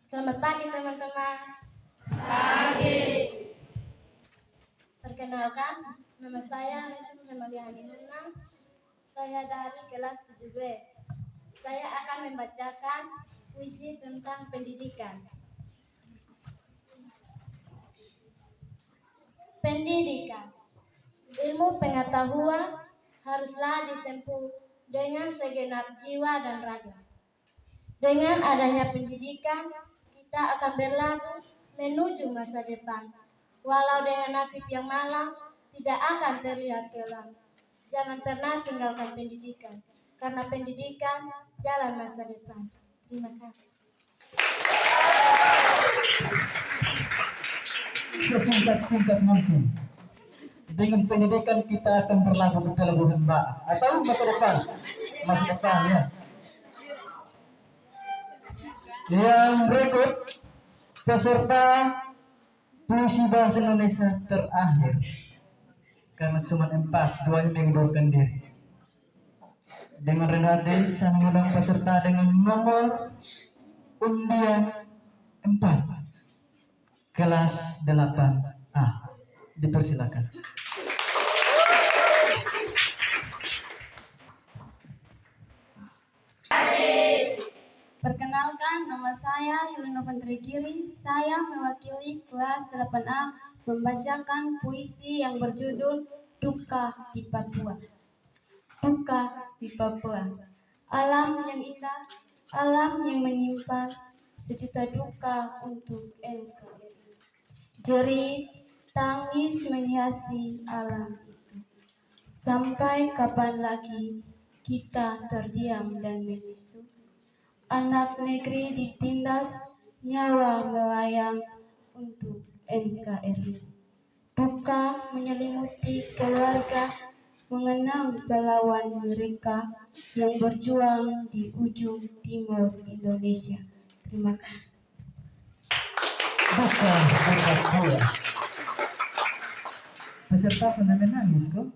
Selamat pagi teman-teman. Pagi. Perkenalkan, nama saya Nesrin Remalia Haninuna. Saya dari kelas 7B. Saya akan membacakan puisi tentang pendidikan. Pendidikan. Ilmu pengetahuan haruslah ditempuh dengan segenap jiwa dan raga. Dengan adanya pendidikan, kita akan berlabuh menuju masa depan. Walau dengan nasib yang malang, tidak akan terlihat kelam. Jangan pernah tinggalkan pendidikan, karena pendidikan jalan masa depan. Terima kasih. Sesingkat-singkat mungkin. Dengan pendidikan kita akan berlabuh ke pelabuhan Mbak atau masa depan ya. Yang berikut peserta puisi bahasa Indonesia terakhir, karena cuma 4, 2 yang mengundurkan diri. Dengan rendah hati saya mengundang peserta dengan nomor undian 4, kelas 8A. Dipersilakan. Perkenalkan, nama saya Helena Pantrigiri. Saya mewakili kelas 8A membacakan puisi yang berjudul Duka di Papua. Duka di Papua. Alam yang indah, alam yang menyimpan sejuta duka untuk NKRI. Jerit tangis menghiasi alam itu. Sampai kapan lagi kita terdiam dan membisu? Anak negeri ditindas, nyawa melayang untuk NKRI. Duka menyelimuti keluarga mengenang pahlawan mereka yang berjuang di ujung timur Indonesia. Terima kasih. Bukan dua. Peserta sudah menangis kok.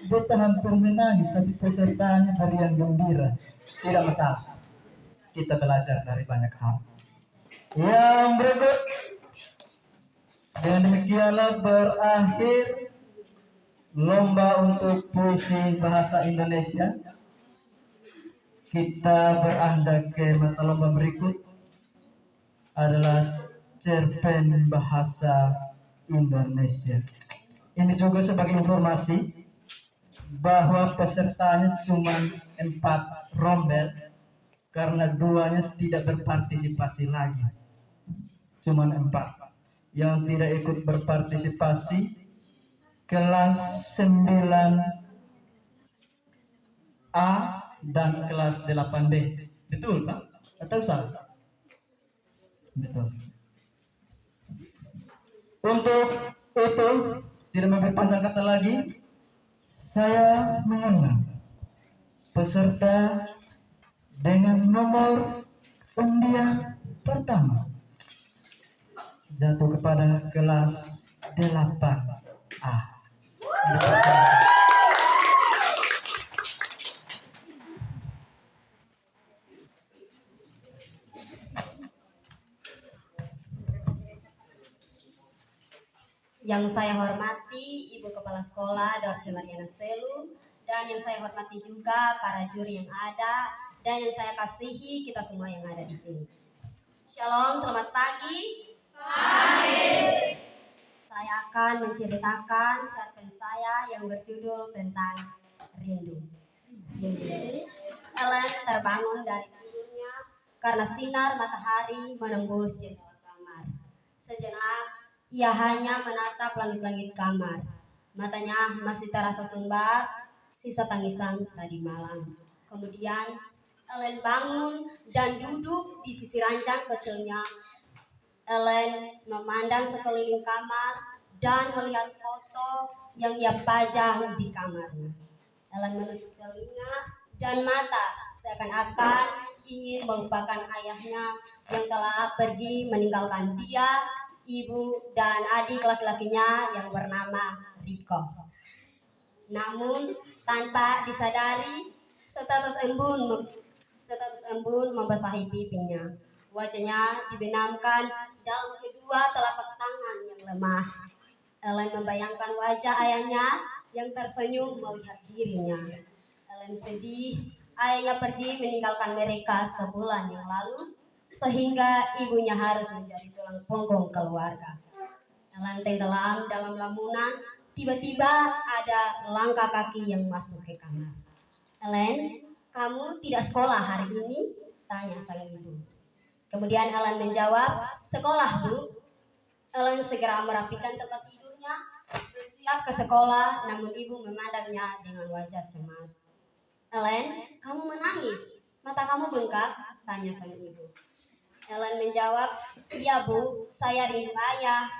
Beta hampir menangis, tapi pesertanya berian gembira. Tidak masalah. Kita belajar dari banyak hal. Yang berikut, dan demikianlah berakhir lomba untuk puisi bahasa Indonesia. Kita beranjak ke mata lomba berikut adalah cerpen bahasa Indonesia. Ini juga sebagai informasi bahwa pesertanya cuma 4 rombel, karena 2-nya tidak berpartisipasi lagi. Cuma 4 yang tidak ikut berpartisipasi, kelas 9A dan kelas 8B. Betul Pak? Atau salah? Betul. Untuk itu, tidak memperpanjang kata lagi, saya mengundang peserta dengan nomor undian pertama jatuh kepada kelas 8A. Yang saya hormati Ibu Kepala Sekolah Dorce Mariana Selu, dan yang saya hormati juga para juri yang ada, dan yang saya kasihi kita semua yang ada di sini. Shalom, selamat pagi. Pagi. Saya akan menceritakan cerpen saya yang berjudul tentang rindu. Ellen terbangun dari tidurnya karena sinar matahari menembus jendela kamar. Sejenak ia hanya menatap langit-langit kamar. Matanya masih terasa sembab sisa tangisan tadi malam. Kemudian Ellen bangun dan duduk di sisi ranjang kecilnya. Ellen memandang sekeliling kamar dan melihat foto yang ia pajang di kamarnya. Ellen menutup telinga dan mata seakan-akan ingin melupakan ayahnya yang telah pergi meninggalkan dia, ibu, dan adik laki-lakinya yang bernama Riko. Namun tanpa disadari, setetes embun membasahi pipinya. Wajahnya dibenamkan dalam kedua telapak tangan yang lemah. Ellen membayangkan wajah ayahnya yang tersenyum melihat dirinya. Ellen sedih, ayahnya pergi meninggalkan mereka sebulan yang lalu, sehingga ibunya harus menjadi tulang punggung keluarga. Ellen tenggelam dalam lamunan, tiba-tiba ada langkah kaki yang masuk ke kamar. Ellen, kamu tidak sekolah hari ini? Tanya sang ibu. Kemudian Ellen menjawab, sekolah Bu. Ellen segera merapikan tempat tidurnya, bersiap ke sekolah, namun ibu memandangnya dengan wajah cemas. Ellen, kamu menangis? Mata kamu bengkak? Tanya sang ibu. Ellen menjawab, iya Bu, saya rindu ayah.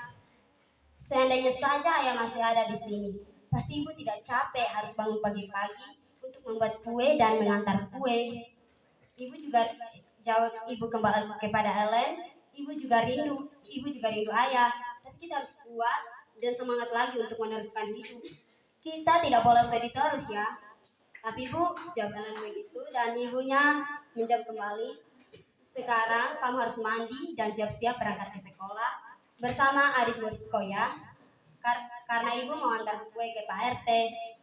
Seandainya saja ayah masih ada di sini, pasti ibu tidak capek harus bangun pagi-pagi untuk membuat kue dan mengantar kue. Ibu juga jawab ibu kembali kepada Ellen, ibu juga rindu ayah, tapi kita harus kuat dan semangat lagi untuk meneruskan hidup. Kita tidak boleh sedih terus ya. Tapi Bu, jawab Ellen begitu dan ibunya menjawab kembali, sekarang kamu harus mandi dan siap-siap berangkat ke sekolah bersama adik muridku ya. Karena ibu mau antar kue ke Pak RT,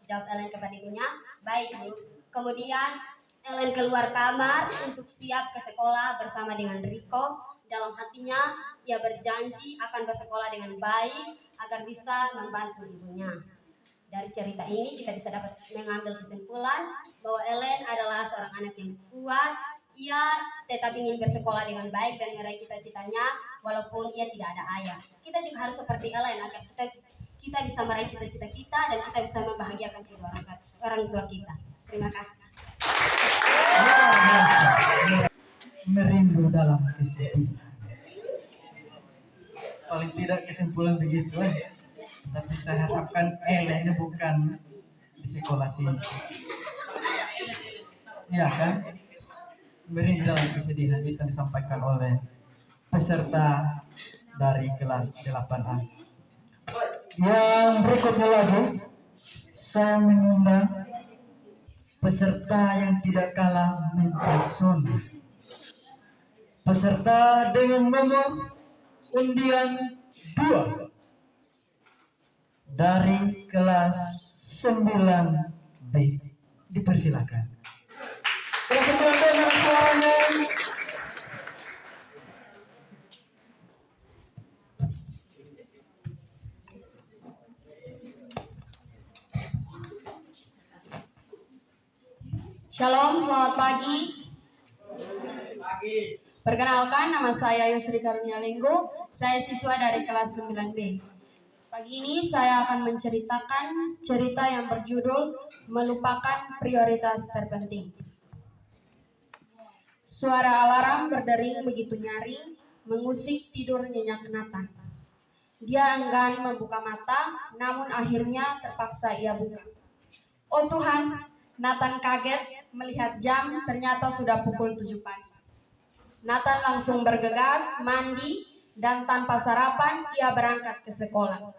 jawab Ellen kepada ibunya, baik Bu. Kemudian Ellen keluar kamar untuk siap ke sekolah bersama dengan Rico. Dalam hatinya, ia berjanji akan bersekolah dengan baik agar bisa membantu ibunya. Dari cerita ini kita bisa dapat mengambil kesimpulan bahwa Ellen adalah seorang anak yang kuat. Ia tetap ingin bersekolah dengan baik dan meraih cita-citanya walaupun ia tidak ada ayah. Kita juga harus seperti Ellen agar kita bisa meraih cita-cita kita dan kita bisa membahagiakan kedua orang tua kita. Terima kasih. Merindu dalam kesedihan. Paling tidak kesimpulan begitu lah. Tapi saya harapkan elehnya bukan di sekolah sini. Iya kan? Merindu dalam kesedihan itu disampaikan oleh peserta dari kelas 8A. Yang berikutnya lagi, saya mengundang peserta yang tidak kalah mempesona. Peserta dengan nomor undian 2 dari kelas 9B. Dipersilakan. Kelas 9B dengan suaranya. Shalom, selamat pagi. Perkenalkan, nama saya Yusri Karunia Lenggo. Saya siswa dari kelas 9B. Pagi ini saya akan menceritakan cerita yang berjudul Melupakan Prioritas Terpenting. Suara alarm berdering begitu nyaring, mengusik tidur nyenyak Nathan. Dia enggan membuka mata, namun akhirnya terpaksa ia buka. Oh Tuhan, Nathan kaget melihat jam, ternyata sudah pukul 7 pagi. Nathan langsung bergegas, mandi, dan tanpa sarapan ia berangkat ke sekolah.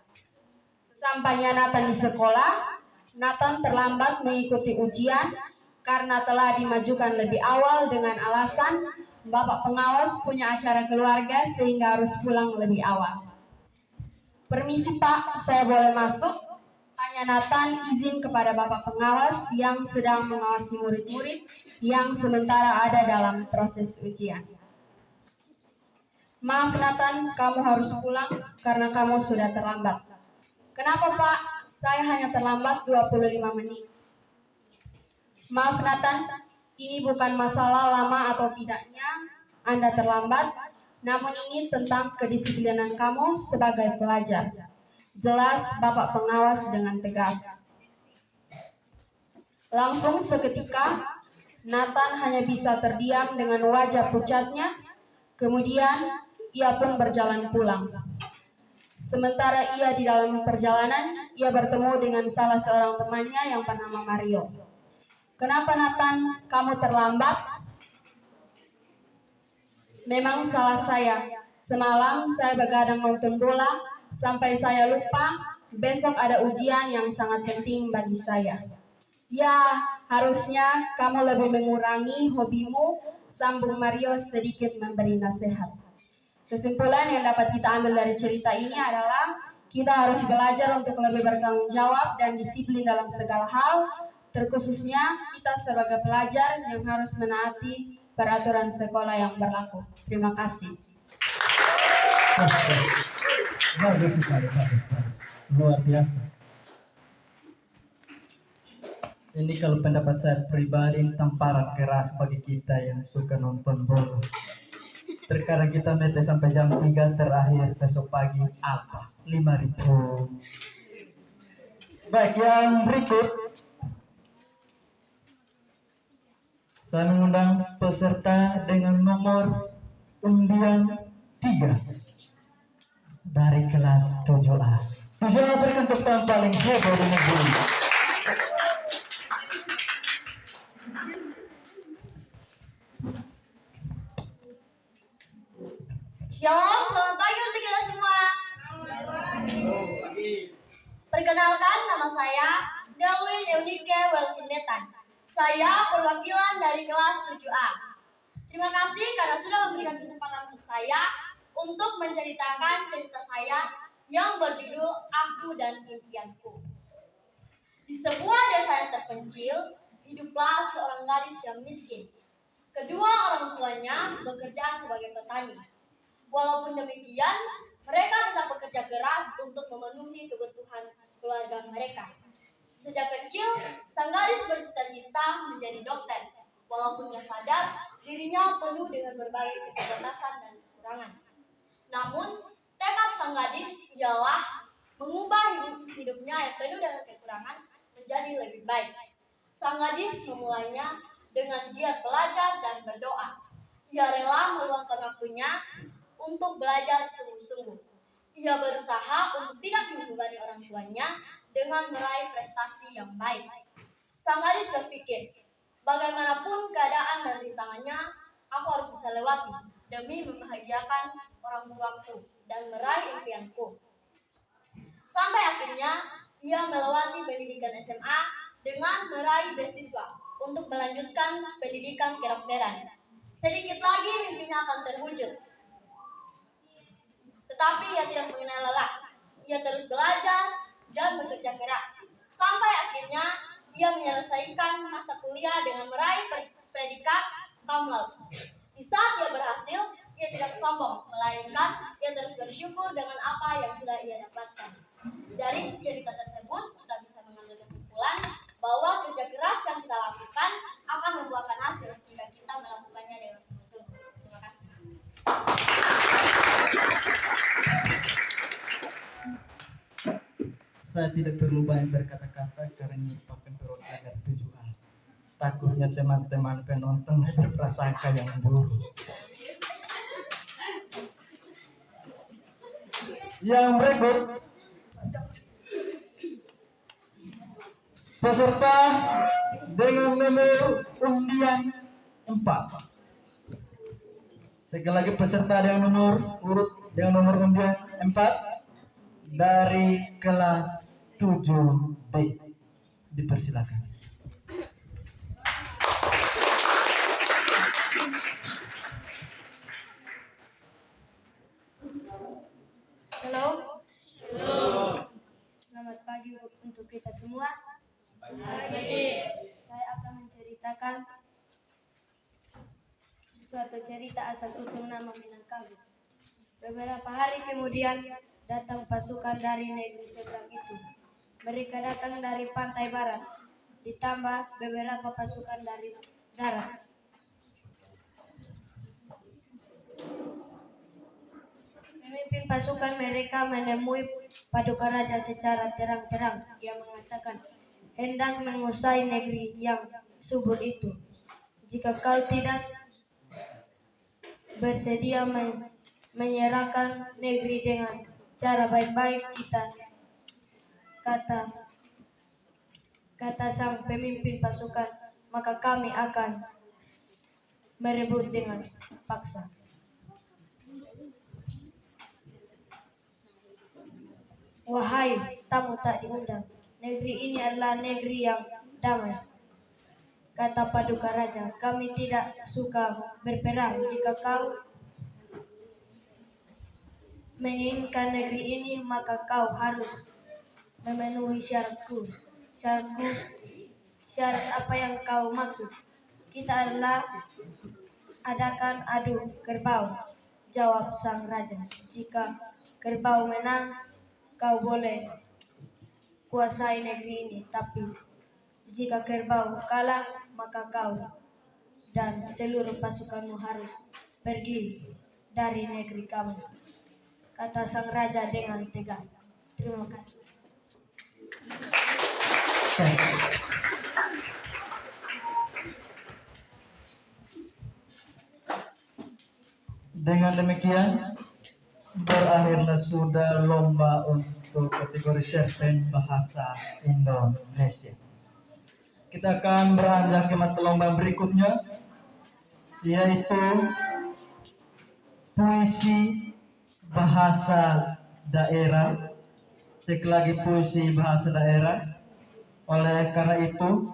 Sesampainya Nathan di sekolah, Nathan terlambat mengikuti ujian karena telah dimajukan lebih awal dengan alasan Bapak pengawas punya acara keluarga sehingga harus pulang lebih awal. Permisi Pak, saya boleh masuk? Tanya Nathan izin kepada Bapak pengawas yang sedang mengawasi murid-murid yang sementara ada dalam proses ujian. Maaf Nathan, kamu harus pulang karena kamu sudah terlambat. Kenapa Pak? Saya hanya terlambat 25 menit. Maaf Nathan, ini bukan masalah lama atau tidaknya Anda terlambat, namun ini tentang kedisiplinan kamu sebagai pelajar. Jelas Bapak pengawas dengan tegas. Langsung seketika, Nathan hanya bisa terdiam dengan wajah pucatnya. Kemudian, ia pun berjalan pulang. Sementara ia di dalam perjalanan, ia bertemu dengan salah seorang temannya yang bernama Mario. Kenapa Nathan, kamu terlambat? Memang salah saya. Semalam saya begadang nonton bola, sampai saya lupa besok ada ujian yang sangat penting bagi saya. Ya, harusnya kamu lebih mengurangi hobimu Sambung Mario sedikit memberi nasihat. Kesimpulan yang dapat kita ambil dari cerita ini adalah kita harus belajar untuk lebih bertanggung jawab dan disiplin dalam segala hal, terkhususnya kita sebagai pelajar yang harus menaati peraturan sekolah yang berlaku. Terima kasih. Bagus sekali, bagus. Luar biasa. Ini kalau pendapat saya pribadi tamparan keras bagi kita yang suka nonton bola. Terkadang kita mete sampai jam 3, terakhir besok pagi apa? 5.000. Baik, yang berikut saya mengundang peserta dengan nomor undian 3 dari kelas 7A. 7A berikan tepuk tangan paling heboh di negeri. Shalom, selamat pagi untuk kita semua. Perkenalkan, nama saya Delwin Eunike Welfinetan. Saya perwakilan dari kelas 7A. Terima kasih karena sudah memberikan kesempatan untuk saya untuk menceritakan cerita saya yang berjudul Aku dan Impianku. Di sebuah desa yang terpencil, hiduplah seorang gadis yang miskin. Kedua orang tuanya bekerja sebagai petani. Walaupun demikian, mereka tetap bekerja keras untuk memenuhi kebutuhan keluarga mereka. Sejak kecil, sang gadis bercita-cita menjadi dokter, walaupun ia sadar dirinya penuh dengan berbagai keterbatasan dan kekurangan. Namun, tekad sang gadis ialah mengubah hidupnya yang penuh dengan kekurangan menjadi lebih baik. Sang gadis memulainya dengan giat belajar dan berdoa. Ia rela meluangkan waktunya untuk belajar sungguh-sungguh. Ia berusaha untuk tidak membebani orang tuanya dengan meraih prestasi yang baik. Sang gadis berpikir, bagaimanapun keadaan dan rintangannya, aku harus bisa lewati demi membahagiakan orang tuaku dan meraih impianku. Sampai akhirnya, ia melewati pendidikan SMA dengan meraih beasiswa untuk melanjutkan pendidikan kedokteran. Sedikit lagi mimpinya akan terwujud. Tetapi ia tidak mengenal lelah. Ia terus belajar dan bekerja keras. Sampai akhirnya ia menyelesaikan masa kuliah dengan meraih predikat cum laude. Di saat ia berhasil, ia tidak sombong, melainkan ia terus bersyukur dengan apa yang sudah ia dapatkan. Dari cerita tersebut, kita bisa mengambil kesimpulan bahwa kerja keras yang kita lakukan akan membuahkan hasil jika kita melakukannya dengan sungguh-sungguh. Terima kasih. Saya tidak perlu banyak berkata-kata karena ini merupakan prerogatif 7A. Takutnya teman-teman penonton berprasangka yang buruk. Yang berikut peserta dengan nomor undian 4. Sekali lagi peserta dengan nomor undian 4 dari kelas 7B. Dipersilakan. Halo. Selamat pagi untuk kita semua. Saya akan menceritakan suatu cerita asal usul nama Minangkabau. Beberapa hari kemudian datang pasukan dari negeri seberang itu. Mereka datang dari pantai barat, ditambah beberapa pasukan dari darat. Pemimpin pasukan mereka menemui paduka raja secara terang-terang. Ia mengatakan, hendak menguasai negeri yang subur itu. Jika kau tidak bersedia menyerahkan negeri dengan cara baik-baik, kata sang pemimpin pasukan, maka kami akan merebut dengan paksa. Wahai tamu tak diundang, negeri ini adalah negeri yang damai. Kata Paduka Raja, kami tidak suka berperang. Jika kau menginginkan negeri ini, maka kau harus memenuhi syaratku. Syarat apa yang kau maksud? Kita adakan adu kerbau, jawab sang raja. Jika kerbau menang, kau boleh kuasai negeri ini. Tapi jika kerbau kalah, maka kau dan seluruh pasukanmu harus pergi dari negeri kamu, kata sang raja dengan tegas. Terima kasih. Yes. Dengan demikian berakhirlah sudah lomba untuk kategori cerpen bahasa Indonesia. Kita akan beranjak ke mata lomba berikutnya, yaitu puisi bahasa daerah. Sekali lagi puisi bahasa daerah. Oleh karena itu,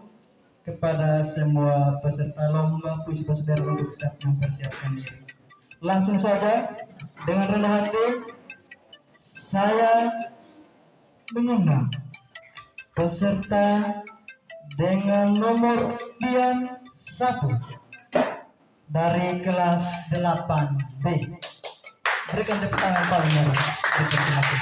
kepada semua peserta lomba puisi bahasa daerah untuk tetap mempersiapkan diri. Langsung saja dengan rendah hati saya mengundang peserta dengan nomor undian 1 dari kelas 8B. Berikan tepuk tangan paling meriah. Dipersilakan.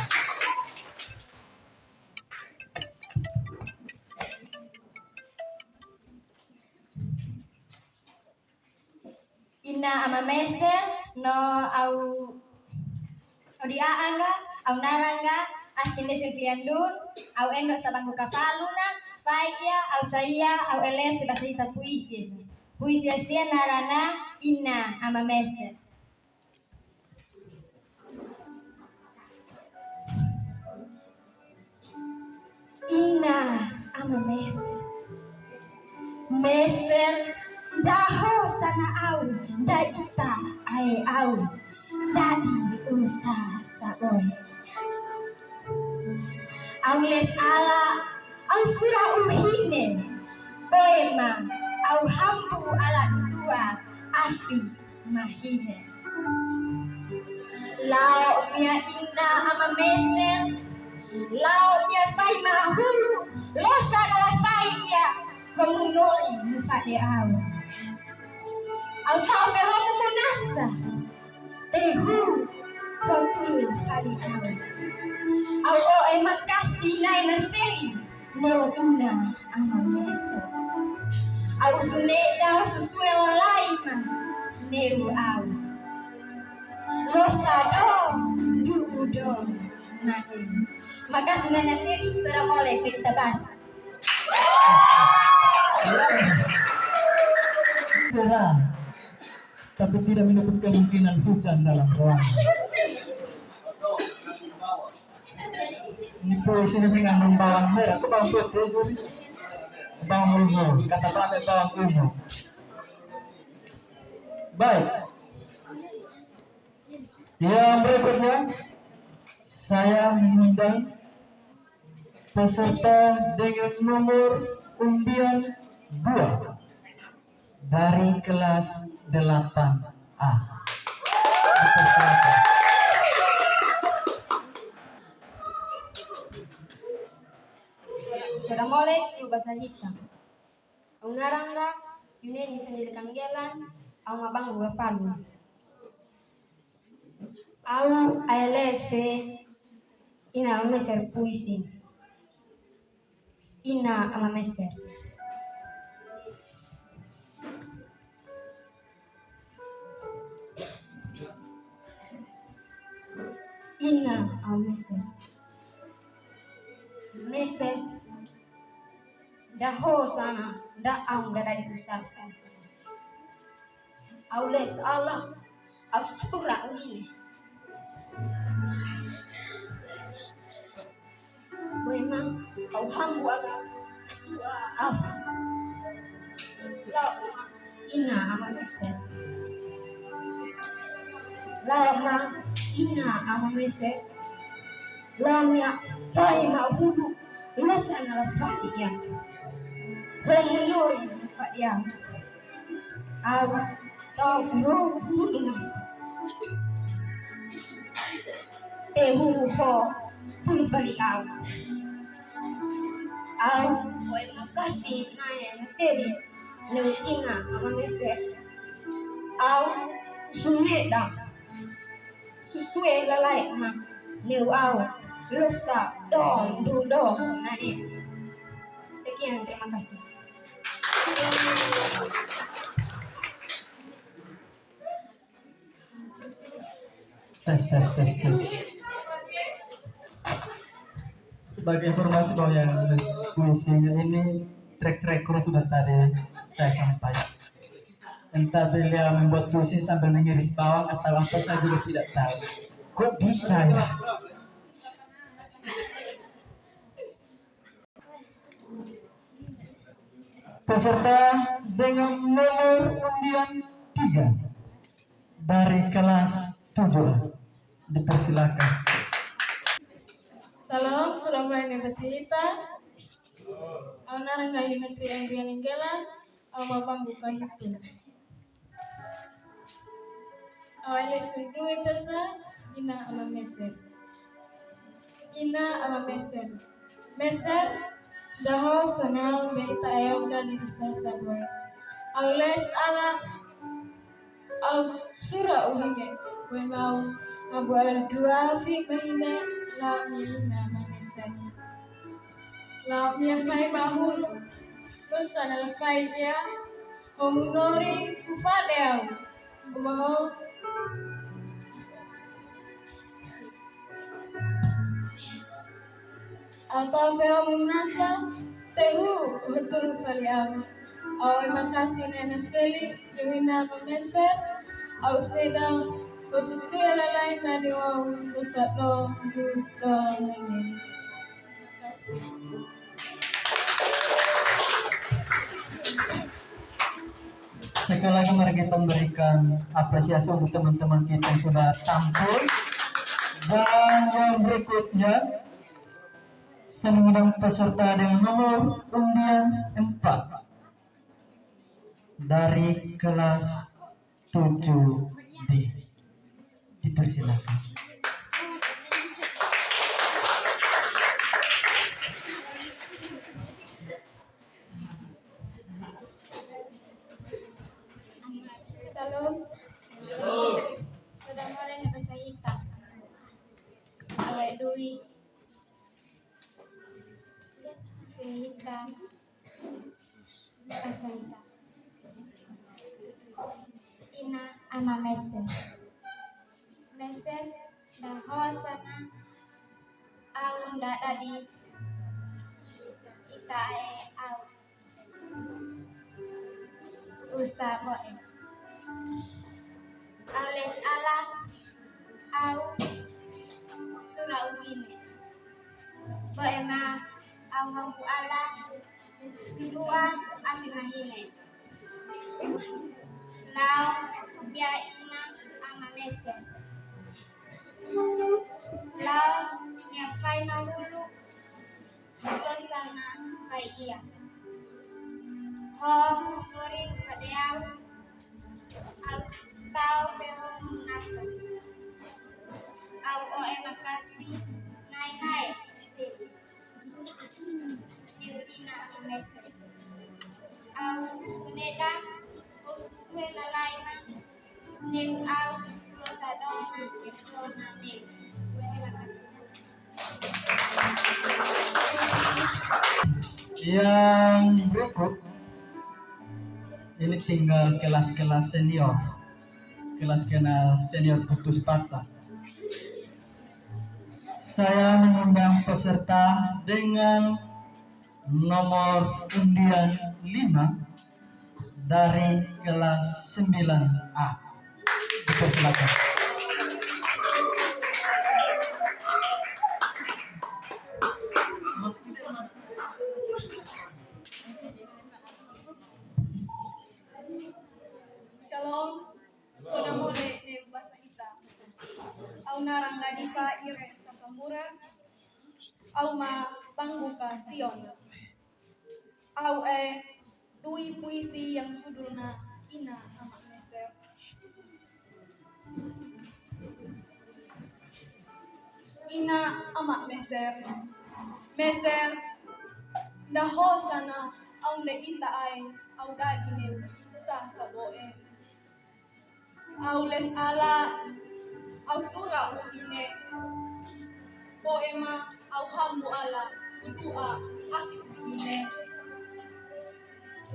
Ina ama mese no au odiaanga au naranga astinde sefiandun au endo sabang kafaluna faiya au saya au ele sudah cerita puisi. Puisi asia narana ina ama mese. Ina ama mese. Meser daho sana au daita ai au dadi usa saboy au les ala au sura uhine boema au hambu ala dua afi mahine lao mia ina ama meser lao mia fai mahulu losa la fai ya komunoli mufade au au tau fehomu munasa tehu kontulu fali au o emakasi nai naseri neo ina ama mesa au suneda susuel laima neu au losado duudo nai. Makasih Nanya Seri sudah mulai kita bahas. Cerah, tapi tidak menutup kemungkinan hujan dalam ruangan. Ini puisinya mengandung bawang merah, atau bawang putih jadi bawang ungu, kata pakai bawang ungu. Baik, yang berikutnya saya mengundang peserta dengan nomor undian 2 dari kelas 8A. Dipersilakan. Sudah mulai yung bahasa hitam. Ang narangga, yun ni sendiri kanggelan, ang mabang falu. Au ALSP ina meser puisi. Ina ama meser. Ina ama meser. Meser daho sana daang dari pusat sana. Aules Allah au surah ini. Boima au hambu ala af. La ina ama meser. Lama ina ama meser. Lamia fai ma hudu losan ala fatiya. Homulori fadi ya. Au tofyo tunas. Tehu ho tulfali au. Au oi makasih naya meseli neu ina ama meser. Au suneda susue lalai ma neu au lusa dong du dong nani. Sekian, terima kasih. Tes. Sebagai informasi bahwa yang puisinya ini track record sudah tadi saya sampaikan. Entah beliau membuat puisi sambil mengiris bawang atau apa saya juga tidak tahu. Kok bisa ya? Peserta dengan nomor undian 3 dari kelas 7 dipersilakan. Salam, Surabaya Universitas. Au naranggahi Menteri Andrian Inggelan, au mabanggu kahitu. Au ele sundu itasa, ina ama meser. Ina ama meser. Meser, daho sanau da ita ayau da di bisa saboy. Au les ala, au sura uhine. Kue mau abu ala dua fi mahine, la ina ama meser. La mia fai mahulu, lo sana la fai dia, homunori kufadeu, umaho. Atau feo munasa, tehu betul faliau. Awai makasih nena seli, duhina memeser, au seda, osusuela lain madiwau, usat lo, du lo nene. Makasih. Sekali lagi mari kita memberikan apresiasi untuk teman-teman kita yang sudah tampil. Dan yang berikutnya saya mengundang peserta dengan nomor undian 4 dari kelas 7B. Dipersilakan. Salam. Sudah mulai bahasa hitam. Awet dui. Hitam. Bahasa hitam. Ina ama meser. Meser dah hosana. Au ndak tadi. Ita au. Usa boe. Aules ala au sura ubine. Boe ma au hampu ala dua afi mahine. Lau bia ina ama meser. Lau mia fai mahulu lo sana fai iya. Ho murin padeau au tau behon nasas. Au oe makasih nai sini. Iu ina meser. Au suneda o susue lalaima neu au lo sadona dona neu. Yang berikut ini tinggal kelas-kelas senior, kelas-kelas senior putus patah. Saya mengundang peserta dengan nomor undian 5 dari kelas 9A. Dipersilakan. Mas Kideman. Shalom, soda mole ne bahasa kita. Au narangga dipa ire sasambura. Au ma bangbuka Sion. Au dui puisi yang judulnya Ina Ama Meser. Ina Ama Meser. Meser daho sana au ne ita ai au dadine sa saboe. Au les ala au sura uhine poema au hambu ala udua afi uhine.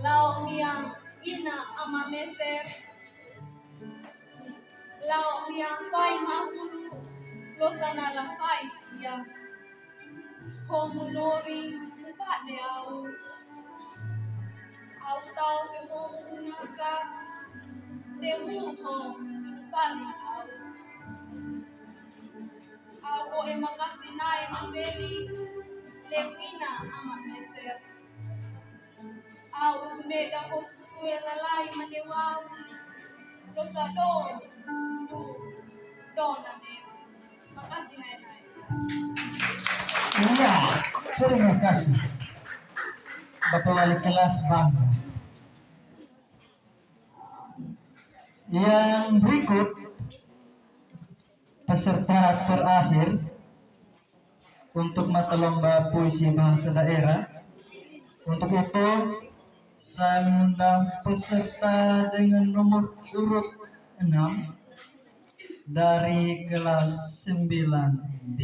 Lao miang ina ama meser. Lao miang fai mahulu losana la fai ya. Homunori ufade au tau ke homunasa te ho ufali au o emakasi nai maseli lewina ama meser. Au sumeda ho susue lalai manewau dosa dona ne. Makasih nai. Iya, terima kasih Bapak Wali Kelas Bangga. Yang berikut peserta terakhir untuk mata lomba puisi bahasa daerah. Untuk itu saya mengundang peserta dengan nomor urut 6 dari kelas 9B.